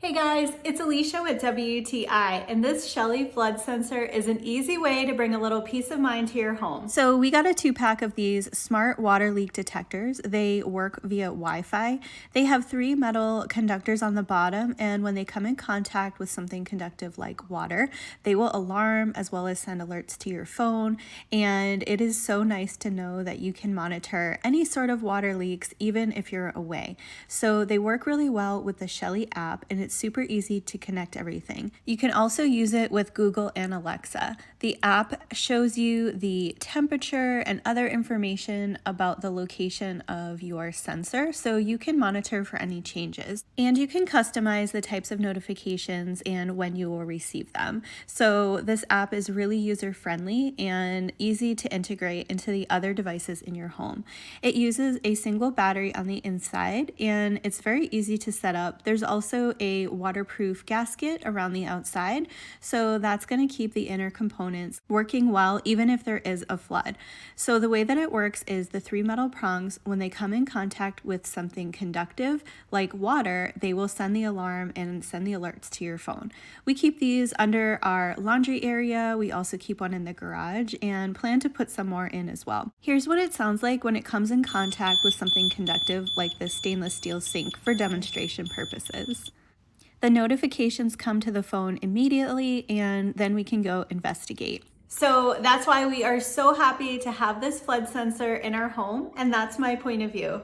Hey guys, it's Alicia with WTI, and this Shelly Flood sensor is an easy way to bring a little peace of mind to your home. So we got a 2-pack of these smart water leak detectors. They work via Wi-Fi. They have 3 metal conductors on the bottom, and when they come in contact with something conductive like water, they will alarm as well as send alerts to your phone. And it is so nice to know that you can monitor any sort of water leaks even if you're away. So they work really well with the Shelly app, and it's super easy to connect everything. You can also use it with Google and Alexa. The app shows you the temperature and other information about the location of your sensor, so you can monitor for any changes. And you can customize the types of notifications and when you will receive them. So this app is really user-friendly and easy to integrate into the other devices in your home. It uses a single battery on the inside, and it's very easy to set up. There's also a waterproof gasket around the outside, so that's going to keep the inner components working well even if there is a flood. So the way that it works is the 3 metal prongs, when they come in contact with something conductive like water, they will send the alarm and send the alerts to your phone. We keep these under our laundry area. We also keep one in the garage and plan to put some more in as well. Here's what it sounds like when it comes in contact with something conductive like this stainless steel sink for demonstration purposes. The notifications come to the phone immediately, and then we can go investigate. So that's why we are so happy to have this flood sensor in our home, and that's my point of view.